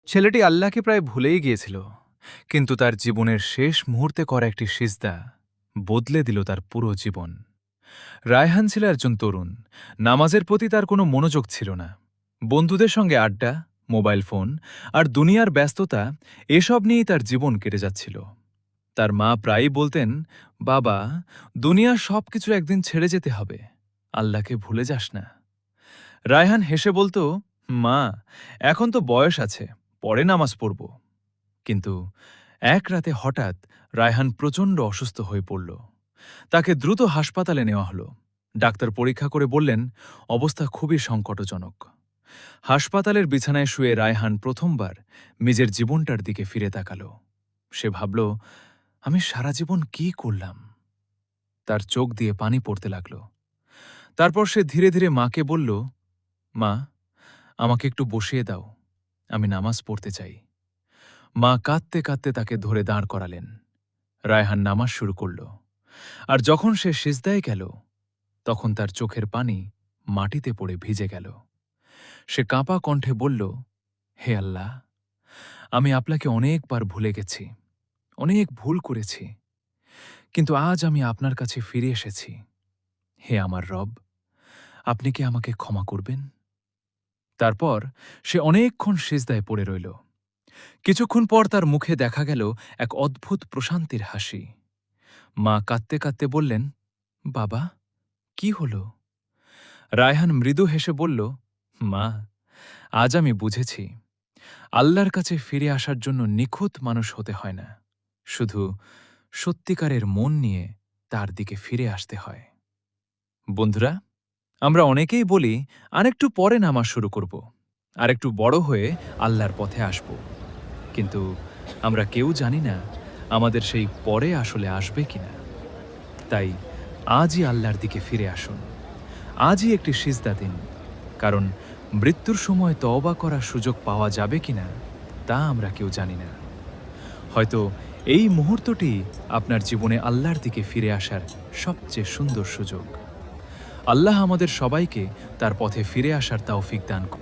ছেলেটি আল্লাহকে প্রায় ভুলেই গিয়েছিল, কিন্তু তার জীবনের শেষ মুহূর্তে করা একটি সিজদা বদলে দিল তার পুরো জীবন। রায়হান ছিল একজন তরুণ। নামাজের প্রতি তার কোনো মনোযোগ ছিল না। বন্ধুদের সঙ্গে আড্ডা, মোবাইল ফোন আর দুনিয়ার ব্যস্ততা, এসব নিয়েই তার জীবন কেটে যাচ্ছিল। তার মা প্রায়ই বলতেন, বাবা, দুনিয়ার সব কিছু একদিন ছেড়ে যেতে হবে, আল্লাহকে ভুলে যাস না। রায়হান হেসে বলতো, মা, এখন তো বয়স আছে, পরে নামাজ পড়ব। কিন্তু এক রাতে হঠাৎ রায়হান প্রচণ্ড অসুস্থ হয়ে পড়ল। তাকে দ্রুত হাসপাতালে নেওয়া হলো। ডাক্তার পরীক্ষা করে বললেন, অবস্থা খুবই সংকটজনক। হাসপাতালের বিছানায় শুয়ে রায়হান প্রথমবার নিজের জীবনটার দিকে ফিরে তাকাল। সে ভাবল, আমি সারা জীবন কি করলাম? তার চোখ দিয়ে পানি পড়তে লাগল। তারপর সে ধীরে ধীরে মাকে বলল, মা, আমাকে একটু বসিয়ে দাও, আমি নামাজ পড়তে চাই। মা কাঁদতে কাঁদতে তাকে ধরে দাঁড় করালেন। রায়হান নামাজ শুরু করল। আর যখন সে সিজদায় গেল, তখন তার চোখের পানি মাটিতে পড়ে ভিজে গেল। সে কাঁপা কণ্ঠে বলল, হে আল্লাহ, আমি আপনাকে অনেকবার ভুলে গেছি, অনেক ভুল করেছি, কিন্তু আজ আমি আপনার কাছে ফিরে এসেছি। হে আমার রব, আপনি কি আমাকে ক্ষমা করবেন? তারপর সে অনেকক্ষণ সিজদায় পড়ে রইল। কিছুক্ষণ পর তার মুখে দেখা গেল এক অদ্ভুত প্রশান্তির হাসি। মা কাঁদতে কাঁদতে বললেন, বাবা, কি হল? রায়হান মৃদু হেসে বলল, মা, আজ আমি বুঝেছি, আল্লাহর কাছে ফিরে আসার জন্য নিখুঁত মানুষ হতে হয় না, শুধু সত্যিকারের মন নিয়ে তার দিকে ফিরে আসতে হয়। বন্ধুরা, আমরা অনেকেই বলি আরেকটু পরে নামাজ শুরু করব, আরেকটু বড় হয়ে আল্লাহর পথে আসব, কিন্তু আমরা কেউ জানি না আমাদের সেই পরে আসলে আসবে কিনা। তাই আজই আল্লাহর দিকে ফিরে আসুন, আজই একটি সিজদা দিন, কারণ মৃত্যুর সময় তওবা করার সুযোগ পাওয়া যাবে কিনা তা আমরা কেউ জানি না। হয়তো এই মুহূর্তটি আপনার জীবনে আল্লাহর দিকে ফিরে আসার সবচেয়ে সুন্দর সুযোগ। আল্লাহ আমাদের সবাইকে তার পথে ফিরে আসার তৌফিক দান করুন।